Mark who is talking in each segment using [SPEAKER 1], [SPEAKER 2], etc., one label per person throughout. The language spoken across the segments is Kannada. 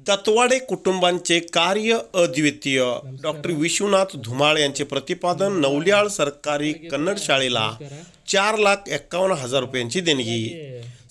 [SPEAKER 1] दत्वाडे कुटुंबांचे कार्य अद्वितीय. डॉक्टर विश्वनाथ धुमाळ यांचे प्रतिपादन. नवलियाळ सरकारी कन्नड शाळेला 4,51,000 रुपयांची देणगी.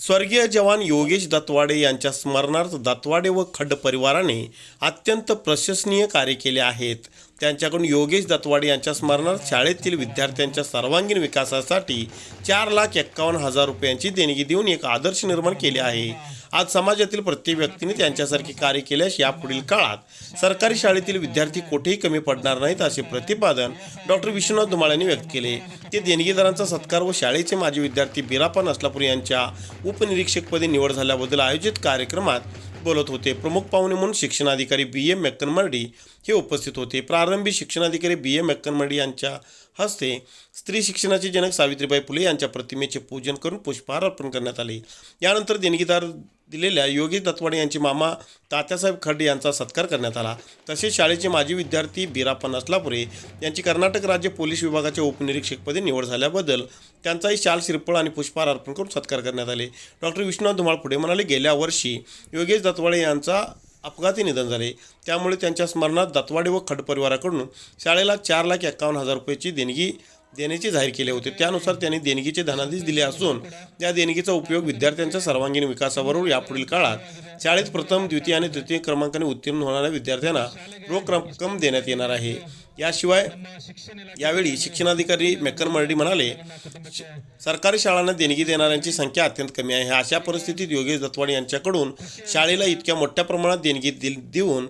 [SPEAKER 1] स्वर्गीय जवान योगेश दत्वाडे यांच्या स्मरणार्थ दत्वाडे व खड्ड परिवाराने अत्यंत प्रशंसनीय कार्य केले आहेत. त्यांच्याकडून योगेश दत्वाडे यांच्या स्मरणार्थ शाळेतील विद्यार्थ्यांच्या सर्वांगीण विकासासाठी 4,51,000 रुपयांची देणगी देऊन एक आदर्श निर्माण केले आहे. आज समाजातील प्रत्येक व्यक्तीने त्यांच्यासारखे कार्य केल्यास यापुढील काळात सरकारी शाळेतील विद्यार्थी कोठेही कमी पडणार नाहीत, असे प्रतिपादन डॉक्टर विश्वनाथ धुमाळ यांनी व्यक्त केले. ते देणगीदारांचा सत्कार व शाळेचे माजी विद्यार्थी बिराप्पा नसलापूर यांच्या उपनिरीक्षकपदी निवड झाल्याबद्दल आयोजित कार्यक्रमात बोलत होते. प्रमुख पाहुणे म्हणून शिक्षणाधिकारी BA मेक्कनमर्डी हे उपस्थित होते. प्रारंभी शिक्षणाधिकारी BA मेक्कनमर्डी यांच्या हस्ते स्त्री शिक्षणाचे जनक सावित्रीबाई फुले यांच्या प्रतिमेचे पूजन करून पुष्पहार अर्पण करण्यात आले. यानंतर देणगीदार दिलेल्या योगेश दत्वाडे यांचे मामा तात्यासाहेब खड्ड यांचा सत्कार करण्यात आला. तसेच शाळेचे माजी विद्यार्थी बिराप्पा नसलापुरे यांची कर्नाटक राज्य पोलीस विभागाच्या उपनिरीक्षकपदी निवड झाल्याबद्दल त्यांचाही शाल श्रीफळ आणि पुष्पहार अर्पण करून सत्कार करण्यात आले. डॉक्टर विश्वनाथ धुमाळ पुढे म्हणाले, गेल्या वर्षी योगेश दत्वाडे यांचा अपघाती निधन झाले. त्यामुळे त्यांच्या स्मरणात दत्वाडे व खड्ड परिवाराकडून शाळेला 4,51,000 रुपयाची देणगी देण्याचे जाहीर केले होते. त्यानुसार त्यांनी देणगीचे धनादेश दिले असून त्या देणगीचा उपयोग विद्यार्थ्यांच्या सर्वांगीण विकासाबरोबर यापुढील काळात शाळेत प्रथम, द्वितीय आणि तृतीय क्रमांकाने उत्तीर्ण होणाऱ्या विद्यार्थ्यांना रोख रक्कम देण्यात येणार आहे. याशिवाय यावेळी शिक्षणाधिकारी मेक्कनमर्डी म्हणाले, सरकारी शाळांना देणगी देणाऱ्यांची संख्या अत्यंत कमी आहे. अशा परिस्थितीत योगेश दत्वाडे यांच्याकडून शाळेला इतक्या मोठ्या प्रमाणात देणगी देऊन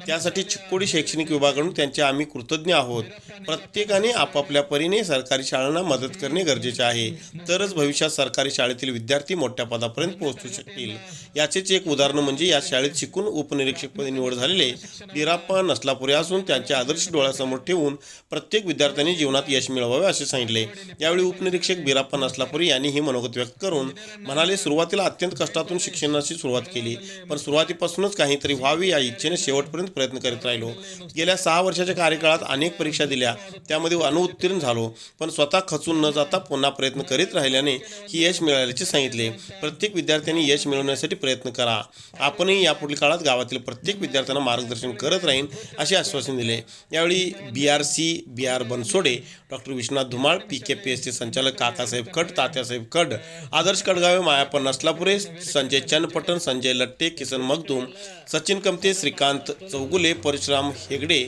[SPEAKER 1] त्यासाठी चिक्कोडी शैक्षणिक विभागाकडून त्यांचे आम्ही कृतज्ञ आहोत. प्रत्येकाने आपापल्या परीने सरकारी शाळांना मदत करणे गरजेचे आहे, तरच भविष्यात सरकारी शाळेतील विद्यार्थी मोठ्या पदापर्यंत पोहोचू शकतील. याचेच एक उदाहरण म्हणजे या शाळेत शिकून उपनिरीक्षकपदी निवड झालेले बिराप्पा नसलापुरे असून त्यांचे आदर्श डोळ्यासमोर ठेवून प्रत्येक विद्यार्थ्यांनी जीवनात यश मिळवावे असे सांगितले. यावेळी उपनिरीक्षक बिराप्पा नसलापुरे यांनी हे मनोगत व्यक्त करून म्हणाले, सुरुवातीला अत्यंत कष्टातून शिक्षणाची सुरुवात केली, पण सुरुवातीपासूनच काहीतरी व्हावे या इच्छेने शेवटपर्यंत प्रयत्न करीत राहिलो. गेल्या 6 वर्षाच्या कार्यकाळात अनेक परीक्षा दिल्या, त्यामध्ये अनुत्तीर्ण झालो, पण स्वतः खचून न जाता पुन्हा प्रयत्न करीत राहिल्याने ही यश मिळाल्याचे सांगितले. प्रत्येक विद्यार्थ्यांनी यश मिळवण्यासाठी प्रयत्न करा. आपणही यापुढील काळात गावातील प्रत्येक विद्यार्थ्यांना मार्गदर्शन करत राहीन असे आश्वासन दिले. यावेळी BRC BR Bansode, doctor Vishwanath Dhumal, PKPSC संचालक काकासाहेब खड्ड, तात्यासाहेब खड्ड, आदर्श कडगावे, मायाप्पा नसलापुरे, संजय चन्नपटन, संजय लट्टे, किसन मगदूम, सचिन कमते, श्रीकांत चौगुले, परशुराम हेगडे,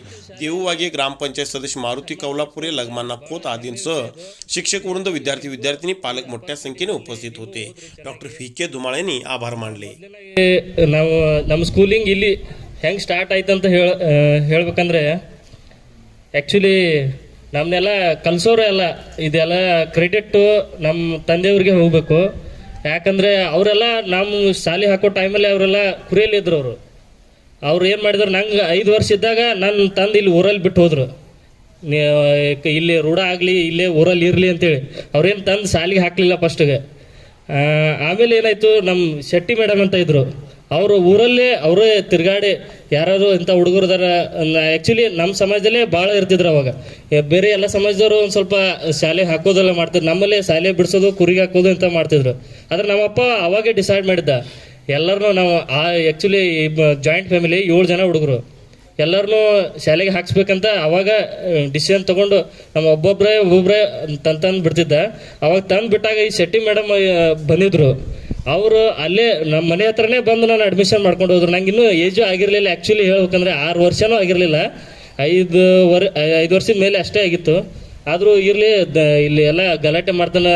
[SPEAKER 1] देऊ वाघे, ग्रामपंचायत सदस्य मारुती कौलापुरे, लगमाना खोत आदींसह शिक्षक वृंद, विद्यार्थी विद्यार्थिनी, पालक मोठ्या संख्येने उपस्थित होते. डॉक्टर VK धुमाळ यांनी आभार मानले.
[SPEAKER 2] ನಮ್ಮ ಸ್ಕೂಲಿಂಗ್ ಇಲ್ಲಿ ಹೆಂಗೆ ಸ್ಟಾರ್ಟ್ ಆಯ್ತು ಅಂತ ಹೇಳ್ಬೇಕಂದ್ರೆ ಆ್ಯಕ್ಚುಲಿ ನಮ್ಮನ್ನೆಲ್ಲ ಕಲಿಸೋರು ಎಲ್ಲ ಇದೆಲ್ಲ ಕ್ರೆಡಿಟ್ಟು ನಮ್ಮ ತಂದೆಯವ್ರಿಗೆ ಹೋಗಬೇಕು. ಯಾಕಂದರೆ ಅವರೆಲ್ಲ ನಮ್ಮ ಶಾಲೆ ಹಾಕೋ ಟೈಮಲ್ಲಿ ಅವರೆಲ್ಲ ಕುರಿಯಲ್ಲಿದ್ದರು. ಅವ್ರು ಏನು ಮಾಡಿದ್ರು, ನಂಗೆ 5 ವರ್ಷ ಇದ್ದಾಗ ನನ್ನ ತಂದು ಇಲ್ಲಿ ಊರಲ್ಲಿ ಬಿಟ್ಟು ಹೋದರು. ಇಲ್ಲಿ ರೂಢ ಆಗಲಿ, ಇಲ್ಲೇ ಊರಲ್ಲಿ ಇರಲಿ ಅಂತೇಳಿ ಅವ್ರೇನು ತಂದು ಶಾಲೆಗೆ ಹಾಕಲಿಲ್ಲ ಫಸ್ಟಿಗೆ. ಆಮೇಲೆ ಏನಾಯಿತು, ನಮ್ಮ ಶೆಟ್ಟಿ ಮೇಡಮ್ ಅಂತ ಇದ್ದರು, ಅವರು ಊರಲ್ಲೇ ಅವರೇ ತಿರುಗಾಡಿ ಯಾರು ಇಂಥ ಹುಡುಗರದಾರ. ಆ್ಯಕ್ಚುಲಿ ನಮ್ಮ ಸಮಾಜದಲ್ಲೇ ಭಾಳ ಇರ್ತಿದ್ರು ಅವಾಗ. ಬೇರೆ ಎಲ್ಲ ಸಮಾಜದವರು ಒಂದು ಸ್ವಲ್ಪ ಶಾಲೆ ಹಾಕೋದೆಲ್ಲ ಮಾಡ್ತಿದ್ರು, ನಮ್ಮಲ್ಲೇ ಶಾಲೆ ಬಿಡಿಸೋದು, ಕುರಿಗೆ ಹಾಕೋದು ಅಂತ ಮಾಡ್ತಿದ್ರು. ಆದರೆ ನಮ್ಮಪ್ಪ ಅವಾಗೇ ಡಿಸೈಡ್ ಮಾಡಿದ್ದ, ಎಲ್ಲರನ್ನೂ ನಾವು ಆ್ಯಕ್ಚುಲಿ ಜಾಯಿಂಟ್ ಫ್ಯಾಮಿಲಿ 7 ಜನ ಹುಡುಗರು, ಎಲ್ಲರನ್ನೂ ಶಾಲೆಗೆ ಹಾಕ್ಸ್ಬೇಕಂತ ಅವಾಗ ಡಿಸಿಷನ್ ತೊಗೊಂಡು ನಮ್ಮ ಒಬ್ಬೊಬ್ಬರೇ ತಂದು ಬಿಡ್ತಿದ್ದ. ಅವಾಗ ತಂದು ಬಿಟ್ಟಾಗ ಈ ಶೆಟ್ಟಿ ಮೇಡಮ್ ಬಂದಿದ್ದರು. ಅವರು ಅಲ್ಲೇ ನಮ್ಮ ಮನೆ ಹತ್ರನೇ ಬಂದು ನಾನು ಅಡ್ಮಿಷನ್ ಮಾಡ್ಕೊಂಡು ಹೋದ್ರು. ನಂಗೆ ಇನ್ನೂ ಏಜು ಆಗಿರಲಿಲ್ಲ. ಆ್ಯಕ್ಚುಲಿ ಹೇಳ್ಬೇಕಂದ್ರೆ 6 ವರ್ಷನೂ ಆಗಿರಲಿಲ್ಲ, 5 ವರ್ಷದ ಮೇಲೆ ಅಷ್ಟೇ ಆಗಿತ್ತು. ಆದರೂ ಇರಲಿ, ಇಲ್ಲಿ ಎಲ್ಲ ಗಲಾಟೆ ಮಾಡ್ತಾನೆ,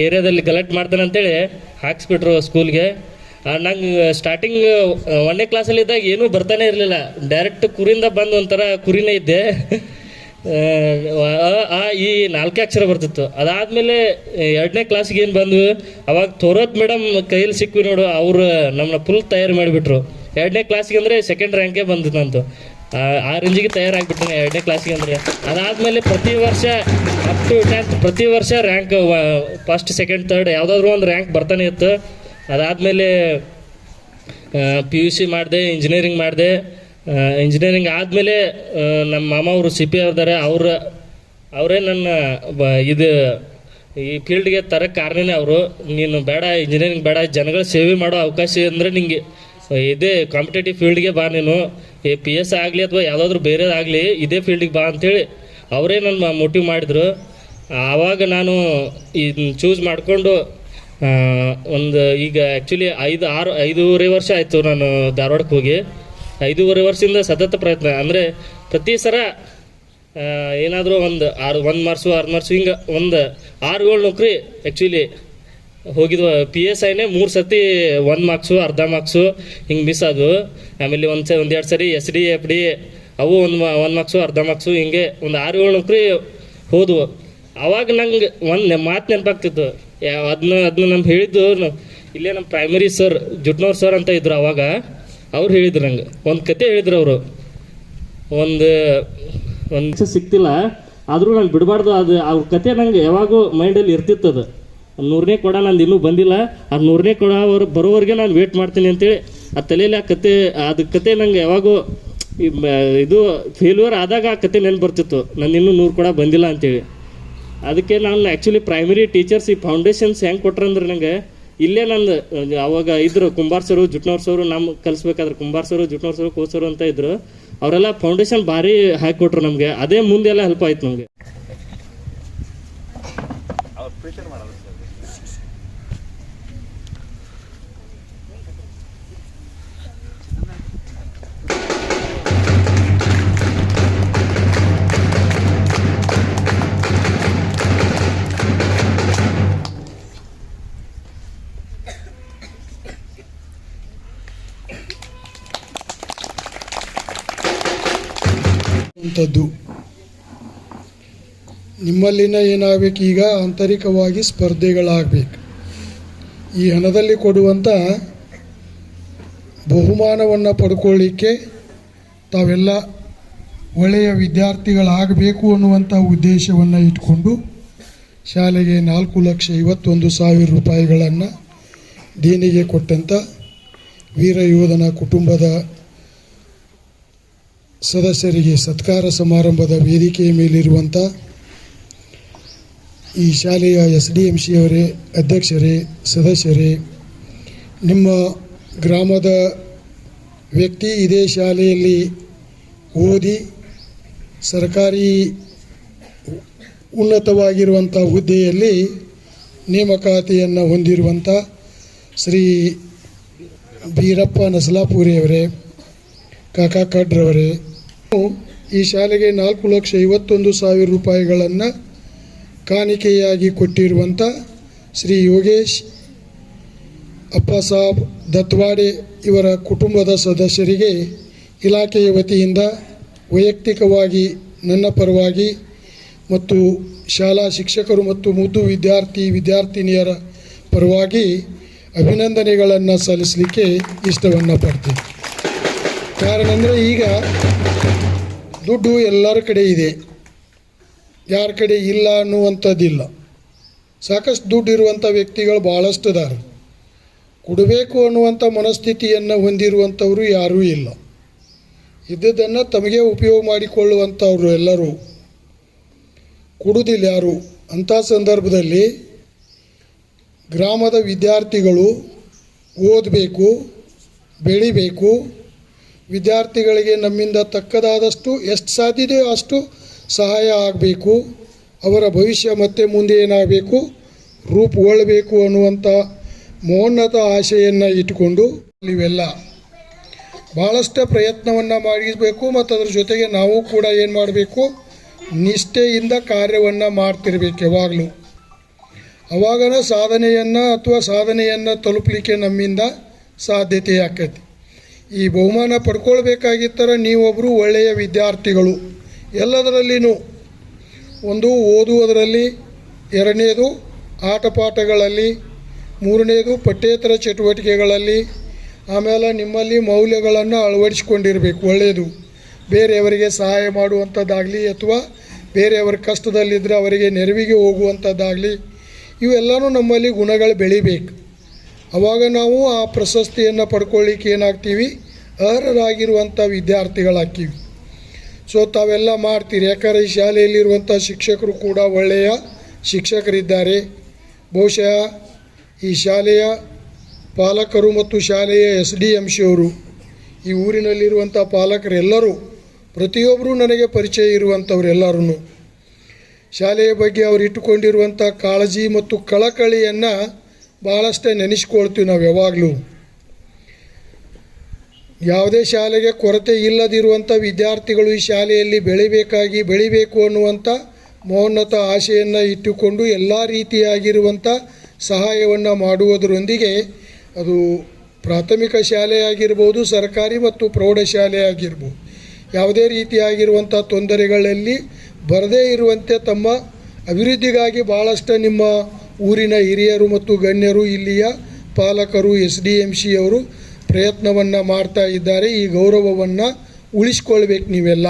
[SPEAKER 2] ಏರಿಯಾದಲ್ಲಿ ಗಲಾಟೆ ಮಾಡ್ತಾನೆ ಅಂತೇಳಿ ಹಾಕ್ಸ್ಬಿಟ್ರು ಸ್ಕೂಲ್ಗೆ. ನಂಗೆ ಸ್ಟಾರ್ಟಿಂಗ್ 1ನೇ ಕ್ಲಾಸಲ್ಲಿದ್ದಾಗ ಏನೂ ಬರ್ತಾನೆ ಇರಲಿಲ್ಲ. ಡೈರೆಕ್ಟ್ ಕುರಿಯಿಂದ ಬಂದು ಒಂಥರ ಕುರಿನೇ ಇದ್ದೆ. ಈ 4 ಅಕ್ಷರ ಬರ್ತಿತ್ತು. ಅದಾದಮೇಲೆ 2ನೇ ಕ್ಲಾಸಿಗೆ ಏನು ಬಂದ್ವಿ, ಅವಾಗ ಥೋರತ್ ಮೇಡಮ್ ಕೈಯಲ್ಲಿ ಸಿಕ್ವಿ ನೋಡು, ಅವರು ನಮ್ಮನ್ನ ಫುಲ್ ತಯಾರು ಮಾಡಿಬಿಟ್ರು. 2ನೇ ಕ್ಲಾಸಿಗೆ ಅಂದರೆ 2nd ರ್ಯಾಂಕೇ ಬಂದಿತ್ತು ನಂತು. ಆ ರೇಂಜಿಗೆ ತಯಾರಾಗಿಬಿಟ್ರೆ 2ನೇ ಕ್ಲಾಸಿಗೆ ಅಂದರೆ. ಅದಾದಮೇಲೆ ಪ್ರತಿ ವರ್ಷ ಅಪ್ ಟು 10th ಪ್ರತಿ ವರ್ಷ ರ್ಯಾಂಕ್ 1st, 2nd, 3rd ಯಾವುದಾದ್ರೂ ಒಂದು ರ್ಯಾಂಕ್ ಬರ್ತಾನೆ ಇತ್ತು. ಅದಾದಮೇಲೆ PUC ಮಾಡಿದೆ, ಇಂಜಿನಿಯರಿಂಗ್ ಮಾಡಿದೆ. ಇಂಜಿನಿಯರಿಂಗ್ ಆದಮೇಲೆ ನಮ್ಮ ಮಾಮ ಅವರು CP ಅವ್ರಿದ್ದಾರೆ, ಅವರೇ ನನ್ನ ಇದು ಈ ಫೀಲ್ಡ್ಗೆ ತರಕ್ಕೆ ಕಾರಣನೇ ಅವರು. ನೀನು ಬೇಡ ಇಂಜಿನಿಯರಿಂಗ್ ಬೇಡ, ಜನಗಳ ಸೇವೆ ಮಾಡೋ ಅವಕಾಶ ಅಂದರೆ ನಿಂಗೆ ಇದೇ ಕಾಂಪಿಟೇಟಿವ್ ಫೀಲ್ಡ್ಗೆ ಬಾ ನೀನು, PS ಆಗಲಿ ಅಥವಾ ಯಾವುದಾದ್ರೂ ಬೇರೆದಾಗಲಿ ಇದೇ ಫೀಲ್ಡಿಗೆ ಬಾ ಅಂಥೇಳಿ ಅವರೇ ನನ್ನ ಮೋಟಿವ್ ಮಾಡಿದರು. ಆವಾಗ ನಾನು ಇದನ್ನ ಚೂಸ್ ಮಾಡಿಕೊಂಡು ಒಂದು ಈಗ ಆ್ಯಕ್ಚುಲಿ 5.5 ವರ್ಷ ಆಯಿತು ನಾನು ಧಾರವಾಡಕ್ಕೆ ಹೋಗಿ. 5.5 ವರ್ಷದಿಂದ ಸತತ ಪ್ರಯತ್ನ. ಅಂದರೆ ಪ್ರತಿ ಸಲ ಏನಾದರೂ ಒಂದು 1 ಮಾರ್ಕ್ಸು 6 ಮಾರ್ಕ್ಸು ಹಿಂಗೆ ಒಂದು 6-7 ನೌಕರಿ ಆ್ಯಕ್ಚುಲಿ ಹೋಗಿದ್ವು. PSIನೇ 3 ಸತಿ 1 ಮಾರ್ಕ್ಸು ಅರ್ಧ ಮಾರ್ಕ್ಸು ಹಿಂಗೆ ಮಿಸ್ ಅದು. ಆಮೇಲೆ ಒಂದೆರಡು ಸರಿ SD FD ಅವು 1 ಮಾರ್ಕ್ಸು ಅರ್ಧ ಮಾರ್ಕ್ಸು ಹಿಂಗೆ ಒಂದು 6-7 ನೌಕರಿ ಹೋದವು. ಆವಾಗ ನಂಗೆ ಒಂದು ಮಾತು ನೆನಪಾಗ್ತಿತ್ತು. ಅದನ್ನ ನಮ್ಗೆ ಹೇಳಿದ್ದು ಇಲ್ಲೇ ನಮ್ಮ ಪ್ರೈಮರಿ ಸರ್ ಜುಟ್ನವ್ರು ಸರ್ ಅಂತ ಇದ್ರು ಆವಾಗ. ಅವ್ರು ಹೇಳಿದ್ರು ನಂಗೆ ಒಂದು ಕತೆ ಹೇಳಿದ್ರು ಅವರು. ಒಂದು ಸಿಕ್ತಿಲ್ಲ ಆದರೂ ನಾನು ಬಿಡಬಾರ್ದು. ಅದು ಅವ್ರ ಕತೆ ನಂಗೆ ಯಾವಾಗೂ ಮೈಂಡಲ್ಲಿ ಇರ್ತಿತ್ತದು. 100ನೇ ಕೊಡ ನಂದು ಇನ್ನೂ ಬಂದಿಲ್ಲ, ಅದು 100ನೇ ಕೊಡ ಬರೋವರೆಗೆ ನಾನು ವೇಟ್ ಮಾಡ್ತೀನಿ ಅಂತೇಳಿ ಆ ತಲೆಯಲ್ಲಿ ಅದು ಕತೆ ನಂಗೆ ಯಾವಾಗೂ ಇದು ಫೇಲ್ಯೂರ್ ಆದಾಗ ಆ ಕತೆ ನೆನ್ಪು ಬರ್ತಿತ್ತು, ನಾನು ಇನ್ನೂ 100 ಕೊಡ ಬಂದಿಲ್ಲ ಅಂತೇಳಿ. ಅದಕ್ಕೆ ನಾನು ಆ್ಯಕ್ಚುಲಿ ಪ್ರೈಮರಿ ಟೀಚರ್ಸ್ ಈ ಫೌಂಡೇಶನ್ಸ್ ಹೆಂಗೆ ಕೊಟ್ರಂದ್ರೆ ನನಗೆ ಇಲ್ಲೇ ನಂದು ಅವಾಗ ಇದ್ರು ಕುಂಬಾರ್ ಸರು ಜುಟ್ನವ್ರ ಸರು ನಮ್ಮ ಕಲಿಸ್ಬೇಕಾದ್ರೆ ಕುಂಬಾರ್ ಸರು ಜುಟ್ನವ್ರ ಸರು ಕೋಸರು ಅಂತ ಇದ್ರು. ಅವರೆಲ್ಲ ಫೌಂಡೇಶನ್ ಭಾರಿ ಹಾಕಿಕೊಟ್ರು ನಮಗೆ. ಅದೇ ಮುಂದೆಲ್ಲ ಹೆಲ್ಪ್ ಆಯ್ತು ನಮಗೆ.
[SPEAKER 3] ಅಂಥದ್ದು ನಿಮ್ಮಲ್ಲಿನ ಏನಾಗಬೇಕು, ಈಗ ಆಂತರಿಕವಾಗಿ ಸ್ಪರ್ಧೆಗಳಾಗಬೇಕು. ಈ ಹಣದಲ್ಲಿ ಕೊಡುವಂಥ ಬಹುಮಾನವನ್ನು ಪಡ್ಕೊಳ್ಳಿಕ್ಕೆ ತಾವೆಲ್ಲ ಒಳ್ಳೆಯ ವಿದ್ಯಾರ್ಥಿಗಳಾಗಬೇಕು ಅನ್ನುವಂಥ ಉದ್ದೇಶವನ್ನು ಇಟ್ಕೊಂಡು ಶಾಲೆಗೆ 4,51,000 ರೂಪಾಯಿಗಳನ್ನು ದೇಣಿಗೆ ಕೊಟ್ಟಂಥ ವೀರ ಯೋಧನ ಕುಟುಂಬದ ಸದಸ್ಯರಿಗೆ ಸತ್ಕಾರ ಸಮಾರಂಭದ ವೇದಿಕೆಯ ಮೇಲಿರುವಂಥ ಈ ಶಾಲೆಯ SDMC ಅವರೇ, ಅಧ್ಯಕ್ಷರೇ, ಸದಸ್ಯರೇ, ನಿಮ್ಮ ಗ್ರಾಮದ ವ್ಯಕ್ತಿ ಇದೇ ಶಾಲೆಯಲ್ಲಿ ಓದಿ ಸರ್ಕಾರಿ ಉನ್ನತವಾಗಿರುವಂಥ ಹುದ್ದೆಯಲ್ಲಿ ನೇಮಕಾತಿಯನ್ನು ಹೊಂದಿರುವಂಥ ಶ್ರೀ ಬೀರಪ್ಪ ನಸಲಾಪುರಿಯವರೇ, ಕಾಕಾ ಕಡ್ರವರೇ, ಈ ಶಾಲೆಗೆ 4,51,000 ರೂಪಾಯಿಗಳನ್ನು ಕಾಣಿಕೆಯಾಗಿ ಕೊಟ್ಟಿರುವಂಥ ಶ್ರೀ ಯೋಗೇಶ್ ಅಪ್ಪಸಾಬ್ ದತ್ವಾಡೆ ಇವರ ಕುಟುಂಬದ ಸದಸ್ಯರಿಗೆ ಇಲಾಖೆಯ ವತಿಯಿಂದ ವೈಯಕ್ತಿಕವಾಗಿ ನನ್ನ ಪರವಾಗಿ ಮತ್ತು ಶಾಲಾ ಶಿಕ್ಷಕರು ಮತ್ತು ಮುದ್ದು ವಿದ್ಯಾರ್ಥಿನಿಯರ ಪರವಾಗಿ ಅಭಿನಂದನೆಗಳನ್ನು ಸಲ್ಲಿಸಲಿಕ್ಕೆ ಇಷ್ಟವನ್ನು ಪಡ್ತೀನಿ. ಕಾರಣ ಅಂದರೆ ಈಗ ದುಡ್ಡು ಎಲ್ಲರ ಕಡೆ ಇದೆ, ಯಾರ ಕಡೆ ಇಲ್ಲ ಅನ್ನುವಂಥದ್ದಿಲ್ಲ. ಸಾಕಷ್ಟು ದುಡ್ಡು ಇರುವಂಥ ವ್ಯಕ್ತಿಗಳು ಭಾಳಷ್ಟು ಇದ್ದಾರೆ. ಕೊಡಬೇಕು ಅನ್ನುವಂಥ ಮನಸ್ಥಿತಿಯನ್ನು ಹೊಂದಿರುವಂಥವರು ಯಾರೂ ಇಲ್ಲ. ಇದ್ದದನ್ನು ತಮಗೆ ಉಪಯೋಗ ಮಾಡಿಕೊಳ್ಳುವಂಥವ್ರು ಎಲ್ಲರೂ ಕೊಡುವುದಿಲ್ಲ ಯಾರು. ಅಂಥ ಸಂದರ್ಭದಲ್ಲಿ ಗ್ರಾಮದ ವಿದ್ಯಾರ್ಥಿಗಳು ಓದಬೇಕು, ಬೆಳಿಬೇಕು. ವಿದ್ಯಾರ್ಥಿಗಳಿಗೆ ನಮ್ಮಿಂದ ತಕ್ಕದಾದಷ್ಟು ಎಷ್ಟು ಸಾಧ್ಯದೆಯೋ ಅಷ್ಟು ಸಹಾಯ ಆಗಬೇಕು. ಅವರ ಭವಿಷ್ಯ ಮತ್ತೆ ಮುಂದೆ ಏನಾಗಬೇಕು, ರೂಪುಗೊಳ್ಳಬೇಕು ಅನ್ನುವಂಥ ಮಹೋನ್ನತ ಆಶೆಯನ್ನು ಇಟ್ಟುಕೊಂಡು ಇವೆಲ್ಲ ಭಾಳಷ್ಟು ಪ್ರಯತ್ನವನ್ನು ಮಾಡಿಸಬೇಕು. ಮತ್ತು ಅದ್ರ ಜೊತೆಗೆ ನಾವು ಕೂಡ ಏನು ಮಾಡಬೇಕು, ನಿಷ್ಠೆಯಿಂದ ಕಾರ್ಯವನ್ನು ಮಾಡ್ತಿರ್ಬೇಕು ಯಾವಾಗಲೂ. ಅವಾಗನ ಸಾಧನೆಯನ್ನು ತಲುಪಲಿಕ್ಕೆ ನಮ್ಮಿಂದ ಸಾಧ್ಯತೆ ಆಕೈತಿ. ಈ ಬಹುಮಾನ ಪಡ್ಕೊಳ್ಬೇಕಾಗಿತ್ತರ ನೀವೊಬ್ಬರು ಒಳ್ಳೆಯ ವಿದ್ಯಾರ್ಥಿಗಳು. ಎಲ್ಲದರಲ್ಲಿನೂ ಒಂದು ಓದುವುದರಲ್ಲಿ, ಎರಡನೇದು ಆಟ ಪಾಠಗಳಲ್ಲಿ, ಮೂರನೇದು ಪಠ್ಯೇತರ ಚಟುವಟಿಕೆಗಳಲ್ಲಿ, ಆಮೇಲೆ ನಿಮ್ಮಲ್ಲಿ ಮೌಲ್ಯಗಳನ್ನು ಅಳವಡಿಸಿಕೊಂಡಿರಬೇಕು. ಒಳ್ಳೆಯದು, ಬೇರೆಯವರಿಗೆ ಸಹಾಯ ಮಾಡುವಂಥದ್ದಾಗಲಿ ಅಥವಾ ಬೇರೆಯವರ ಕಷ್ಟದಲ್ಲಿದ್ದರೆ ಅವರಿಗೆ ನೆರವಿಗೆ ಹೋಗುವಂಥದ್ದಾಗಲಿ, ಇವೆಲ್ಲವೂ ನಮ್ಮಲ್ಲಿ ಗುಣಗಳು ಬೆಳಿಬೇಕು. ಆವಾಗ ನಾವು ಆ ಪ್ರಶಸ್ತಿಯನ್ನು ಪಡ್ಕೊಳ್ಳಿಕ್ಕೆ ಏನಾಗ್ತೀವಿ, ಅರ್ಹರಾಗಿರುವಂಥ ವಿದ್ಯಾರ್ಥಿಗಳಾಗ್ತೀವಿ. ಸೊ ತಾವೆಲ್ಲ ಮಾಡ್ತೀರಿ. ಯಾಕಂದರೆ ಈ ಶಾಲೆಯಲ್ಲಿರುವಂಥ ಶಿಕ್ಷಕರು ಕೂಡ ಒಳ್ಳೆಯ ಶಿಕ್ಷಕರಿದ್ದಾರೆ. ಬಹುಶಃ ಈ ಶಾಲೆಯ ಪಾಲಕರು ಮತ್ತು ಶಾಲೆಯ SDMC ಅವರು, ಈ ಊರಿನಲ್ಲಿರುವಂಥ ಪಾಲಕರೆಲ್ಲರೂ ಪ್ರತಿಯೊಬ್ಬರೂ ನನಗೆ ಪರಿಚಯ ಇರುವಂಥವರೆಲ್ಲರೂ ಶಾಲೆಯ ಬಗ್ಗೆ ಅವರು ಇಟ್ಟುಕೊಂಡಿರುವಂಥ ಕಾಳಜಿ ಮತ್ತು ಕಳಕಳಿಯನ್ನು ಭಾಳಷ್ಟೇ ನೆನೆಸ್ಕೊಳ್ತೀವಿ ನಾವು ಯಾವಾಗಲೂ. ಯಾವುದೇ ಶಾಲೆಗೆ ಕೊರತೆ ಇಲ್ಲದಿರುವಂಥ ವಿದ್ಯಾರ್ಥಿಗಳು ಈ ಶಾಲೆಯಲ್ಲಿ ಬೆಳಿಬೇಕು ಅನ್ನುವಂಥ ಮಹೋನ್ನತ ಆಶೆಯನ್ನು ಇಟ್ಟುಕೊಂಡು ಎಲ್ಲ ರೀತಿಯಾಗಿರುವಂಥ ಸಹಾಯವನ್ನು ಮಾಡುವುದರೊಂದಿಗೆ ಅದು ಪ್ರಾಥಮಿಕ ಶಾಲೆ ಆಗಿರ್ಬೋದು, ಸರ್ಕಾರಿ ಮತ್ತು ಪ್ರೌಢಶಾಲೆ ಆಗಿರ್ಬೋದು, ಯಾವುದೇ ರೀತಿಯಾಗಿರುವಂಥ ತೊಂದರೆಗಳಲ್ಲಿ ಬರದೇ ಇರುವಂತೆ ತಮ್ಮ ಅಭಿವೃದ್ಧಿಗಾಗಿ ಭಾಳಷ್ಟು ನಿಮ್ಮ ಊರಿನ ಹಿರಿಯರು ಮತ್ತು ಗಣ್ಯರು, ಇಲ್ಲಿಯ ಪಾಲಕರು, SDMC ಅವರು ಪ್ರಯತ್ನವನ್ನು ಮಾಡ್ತಾ ಇದ್ದಾರೆ. ಈ ಗೌರವವನ್ನು ಉಳಿಸ್ಕೊಳ್ಬೇಕು ನೀವೆಲ್ಲ.